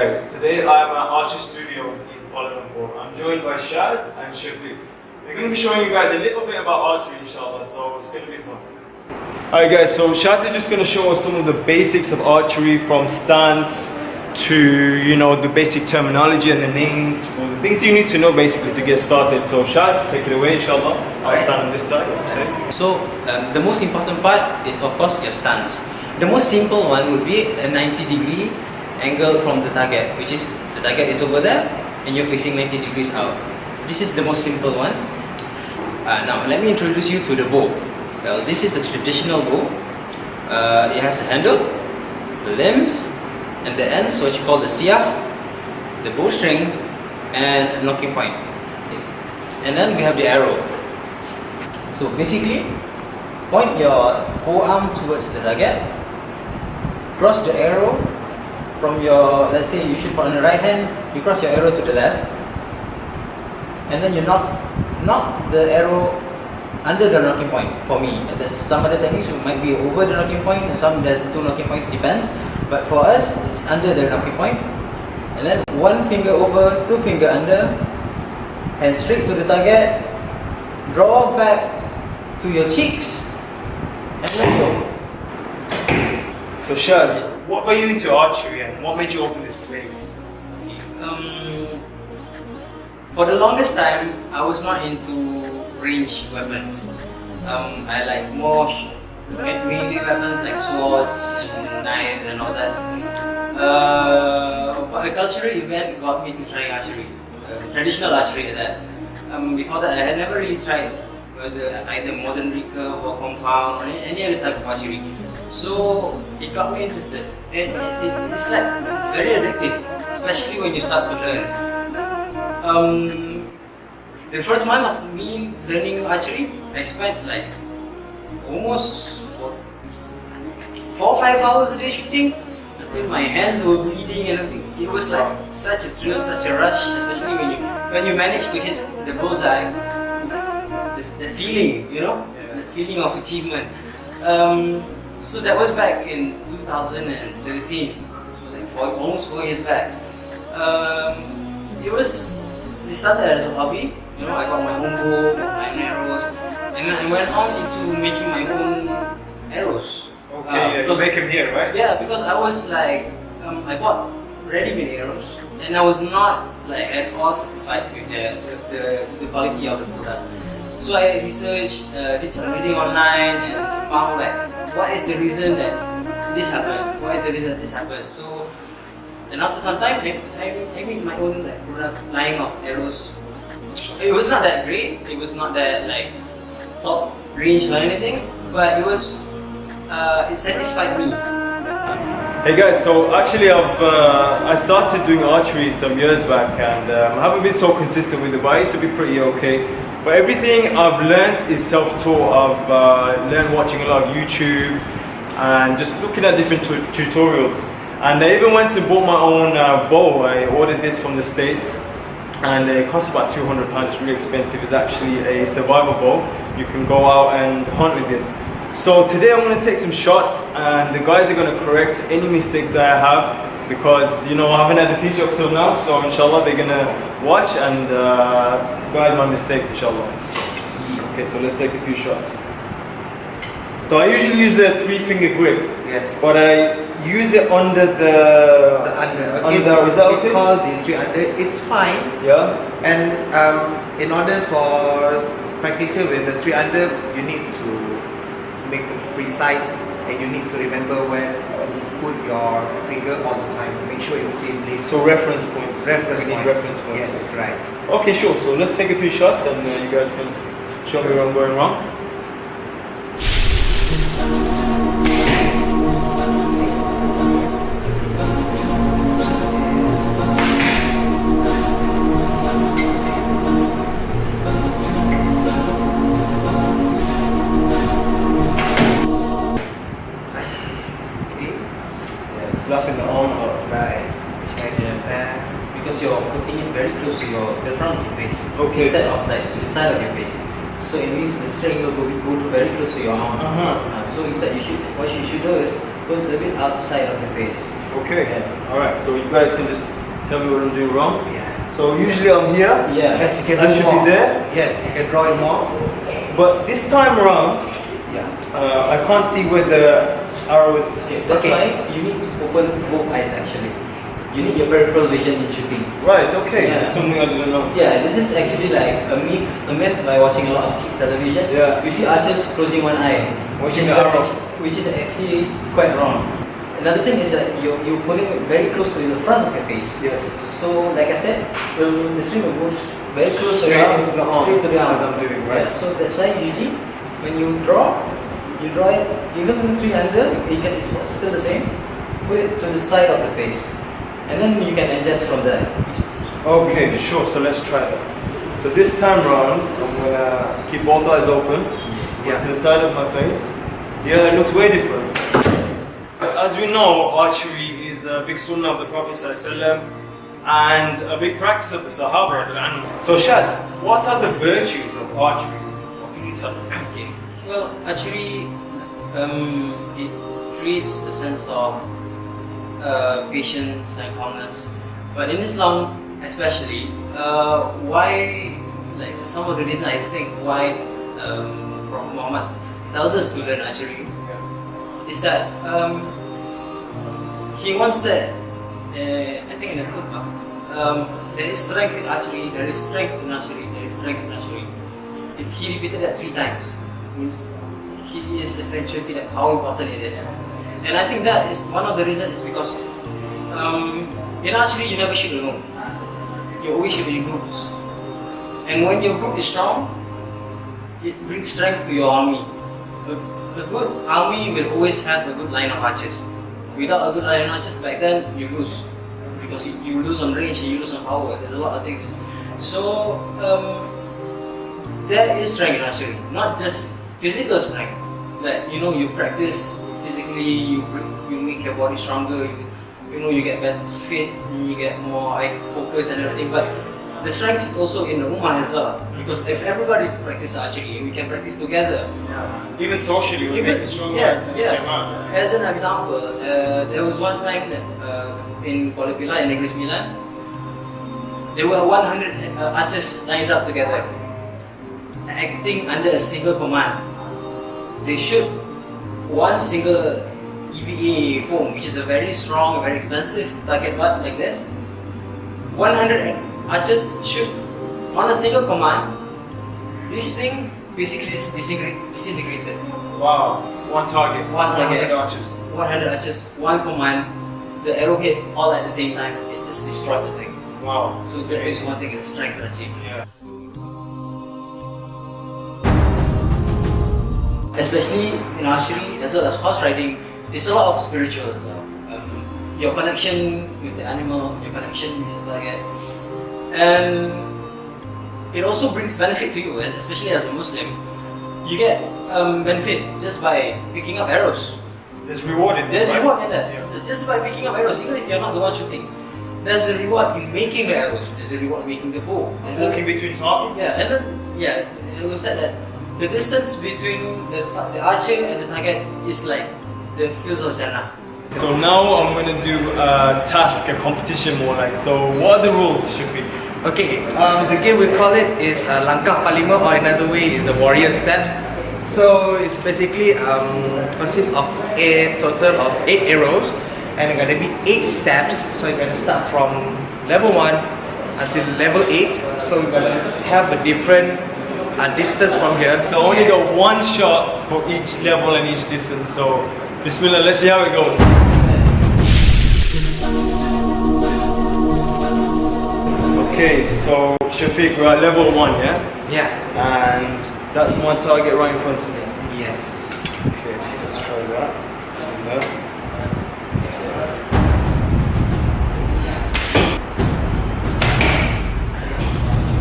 guys, today I'm at Archery Studios in Kuala Lumpur. I'm joined by Shaz and Shafiq. They're going to be showing you guys a little bit about archery inshallah, so it's going to be fun. Alright guys, so Shaz is just going to show us some of the basics of archery, from stance to, you know, the basic terminology and the names, for the things you need to know basically to get started. So Shaz, take it away inshallah. I'll stand on this side, let's say. So the most important part is of course your stance. The most simple one would be a 90-degree angle from the target, which is the target is over there and you're facing 90 degrees out. This is the most simple one. Now let me introduce you to the bow. Well, this is a traditional bow. It has a handle, the limbs, and the ends, what you call the siyah, the bowstring, and a knocking point. And then we have the arrow. So basically, point your bow arm towards the target, cross the arrow from your, let's say you shoot on the right hand, you cross your arrow to the left, and then you knock the arrow under the knocking point. For me, there's some other techniques which might be over the knocking point, and some there's two knocking points, depends. But for us, it's under the knocking point, and then one finger over, two finger under, and straight to the target. Draw back to your cheeks, and let go. So Shaz, what got you into archery and what made you open this place? For the longest time, I was not into ranged weapons. I like more melee weapons like swords and knives and all that. But a cultural event got me to try archery, traditional archery at that. Before that, I had never really tried either modern recurve or compound or any other type of archery. So it got me interested. It's very addictive, especially when you start to learn. The first month of me learning archery, I spent like almost 4 or 5 hours a day shooting until my hands were bleeding and everything. It was like such a thrill, such a rush, especially when you manage to hit the bullseye. The feeling, you know, the feeling of achievement. So that was back in 2013, so like almost 4 years back. It started as a hobby. You know, I got my own bow, my own arrows, and then I went on into making my own arrows. Okay, you make them here, right? Yeah, because I was like, I bought ready-made arrows, and I was not like at all satisfied with the quality of the product. So I researched, did some reading online, and found like what is the reason that this happened? What is the reason that this happened? So, and after some time, I made my own like product line of arrows. It was not that great. It was not that like top range or anything, but it satisfied me. Hey guys, so actually I started doing archery some years back, and I haven't been so consistent with it, but I used to be pretty okay. But everything I've learned is self-taught. I've learned watching a lot of YouTube and just looking at different tutorials. And I even went and bought my own bow. I ordered this from the States, and it costs about £200. It's really expensive. It's actually a survival bow. You can go out and hunt with this. So today I'm going to take some shots, and the guys are going to correct any mistakes that I have, because you know I haven't had a teacher up till now. So inshallah they're going to watch and guide my mistakes inshallah. Okay, so let's take a few shots. So I usually use a 3-finger grip. Yes. But I use it under the under. Under, is that okay? We call the 3 under. It's fine. Yeah. And in order for practicing with the 3 under, you need to make it precise, and you need to remember where to put your finger all the time. Make sure it's the same place. So reference points. Reference We need points. reference points. Yes, that's right. Okay, sure. So let's take a few shots, and you guys can show me where I'm going wrong. Slapping the arm up. Right. Because you're putting it very close to the front of your face, Okay. instead of like to the side of your face. So it means the string will go to very close to your arm. So instead, what you should do is put a bit outside of the face. Okay. Alright, so you guys can just tell me what I'm doing wrong. Yeah. So usually I'm here. Yeah. Yes, you can That do should more. be there. Yes, you can draw it more. But this time around, Yeah. I can't see where the arrow is. That's Okay. why you need to open both eyes actually. You need your peripheral vision in shooting. Right, okay. Yeah. That's something I didn't know. Yeah, this is actually like a myth by watching a lot of television. Yeah. You see archers closing one eye, Watching the arrow. which is actually quite wrong. Another thing is that you're pulling it very close to the front of your face. Yes. So, like I said, the string will go very close to Straight your arm, into the arm, straight to the arm. as I'm doing, right? Yeah, so that's why usually when you draw it even 300, you get it's still the same. Put it to the side of the face, and then you can adjust from there. Okay, sure. So let's try that. So this time round, I'm gonna keep both eyes open. Yeah. To the side of my face. Yeah, it looks way different. As we know, archery is a big sunnah of the Prophet ﷺ and a big practice of the Sahaba. So Shaz, what are the virtues of archery? What can you tell us? Okay. Well, actually, it creates a sense of patience and calmness. But in Islam, especially, why, like some of the reasons I think why Prophet Muhammad tells us to learn archery is that he once said, I think in the khutbah, there is strength in archery, there is strength in archery, there is strength in archery. He repeated that 3 times. Means he is accentuating that how important it is. And I think that is one of the reasons is because in archery you never shoot alone. You always shoot in groups. And when your group is strong, it brings strength to your army. A good army will always have a good line of archers. Without a good line of archers, back then you lose. Because you lose on range and you lose on power. There's a lot of things. So there is strength in archery, not just physical strength. That you practice physically, you make your body stronger. You get better fit, you get more eye focus and everything. But the strength is also in the ummah as well. Because if everybody practice archery, we can practice together. Even socially, we make it stronger. Yes. Jama'ah. As an example, there was one time that in Kuala Pilar, in Negeri Sembilan, there were 100 archers lined up together, acting under a single command. They shoot one single EVA foam, which is a very strong, very expensive target butt like this. 100 archers shoot on a single command. This thing basically is disintegrated. Wow. One target. 100 archers. 100 archers, one command, the arrow hit all at the same time. It just destroyed the thing. Wow. So that is one thing, is strength actually. Yeah. Especially in archery as well as horse riding, there's a lot of spiritual as well. Your connection with the animal, your connection with the target, and it also brings benefit to you, especially as a Muslim. You get benefit just by picking up arrows. There's reward in There's right? reward in that. Yeah. Just by picking up arrows, even if you're not the one shooting. There's a reward in making the arrows. There's a reward in making the bow. There's Walking between targets. Yeah, and then it was said that the distance between the archer and the target is like the fields of Jannah. So now I'm going to do a task, a competition more like. So what are the rules, Shafiq? Okay, the game we call it is Langkah Palima, or another way is the warrior steps. So it's basically consists of a total of 8 arrows, and it's gonna be 8 steps. So you're gonna start from level 1 until level 8. So you're gonna have a different distance from here. So only got one shot for each level and each distance. So Bismillah, let's see how it goes. Okay, so Shafiq, we're at level 1, yeah? Yeah. And that's my target right in front of me. Yes. Okay, so let's try that. Bismillah.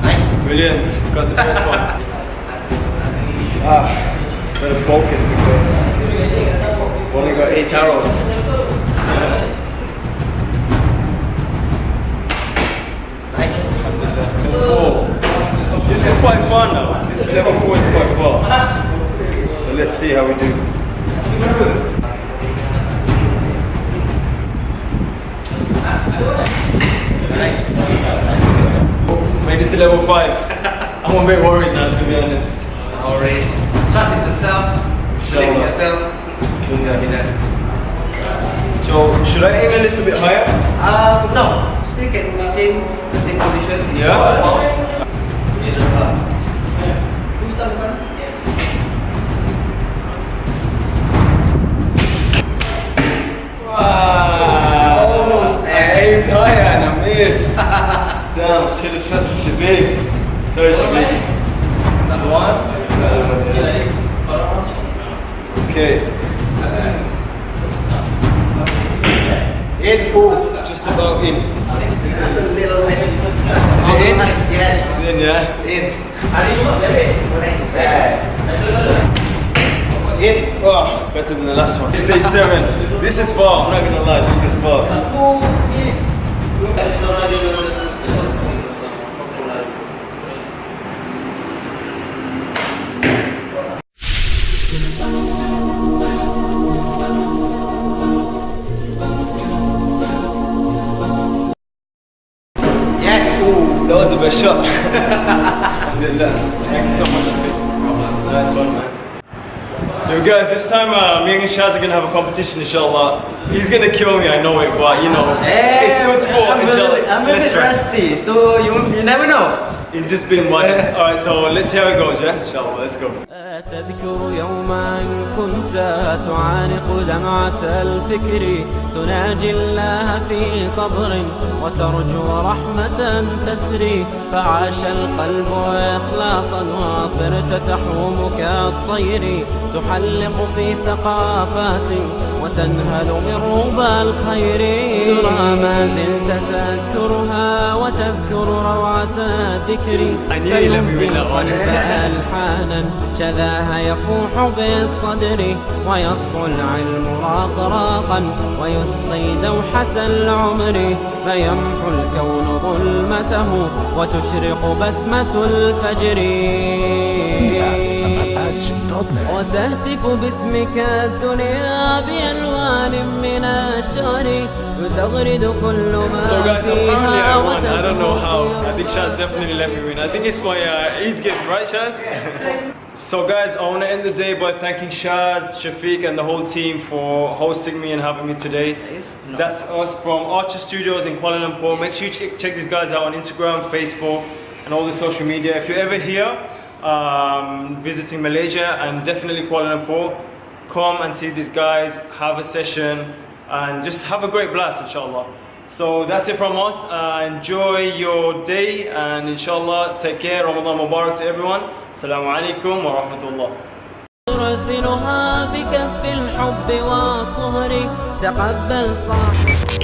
Nice. Brilliant, got the first one. Better focus because we've only got 8 arrows. Nice. 4. This is quite fun now. This level 4 is quite fun. So let's see how we do. to level 5. I'm a bit worried now, to be honest. Alright. Trust in yourself. Believe in yourself. You're gonna be done. So, should I aim a little bit higher? No. Still can maintain the same position. Yeah. Wow. Almost. I aimed higher and I missed. Damn, should have trusted Shabik. Sorry, Shabik. Another one. Okay. In. Ooh. Just about in. Just a little bit. Is it in? Yes. It's in, yeah? It's in. In. Oh, better than the last one. Stage 7. This is far, I'm not gonna lie, this is far. Yes. Ooh, that was the best shot. Alhamdulillah. Thank you so much. Nice one, man. Yo guys, this time me and Shaz are gonna have a competition, inshallah. He's gonna kill me, I know it, but you know, it's good sport, inshallah. I'm a bit rusty, so you never know. He's just been modest. Alright, so let's see how it goes, yeah? Inshallah, let's go. تذكر يوما كنت تعانق دمعة الفكر تناجي الله في صبر وترجو رحمة تسري فعاش القلب إخلاصا وصرت تحوم كالطير تحلق في ثقافات وتنهل من ربى الخير ترى ما زلت تذكرها وتذكر روعة الذكر فيمضي القلب ألحانا شذاها يفوح بالصدر ويصفو العلم راقراقا ويسقي دوحة العمر فيمحو الكون ظلمته وتشرق بسمة الفجر وتهتف باسمك الدنيا بألوان من الشعر وتغرد كل ما So guys, apparently فيها I won. I don't know how. I think Shaz definitely let me win. I think it's my Eid gift, right Shaz? So guys, I want to end the day by thanking Shaz, Shafiq and the whole team for hosting me and having me today. That's us from Archery Studios in Kuala Lumpur. Make sure you check these guys out on Instagram, Facebook and all the social media. If you're ever here visiting Malaysia and definitely Kuala Lumpur, come and see these guys, have a session and just have a great blast, inshallah. So that's it from us. Enjoy your day and inshallah take care. Ramadan Mubarak to everyone. Assalamu Alaykum wa rahmatullah. أرسلها بكف الحب والطهر تقبل صاحب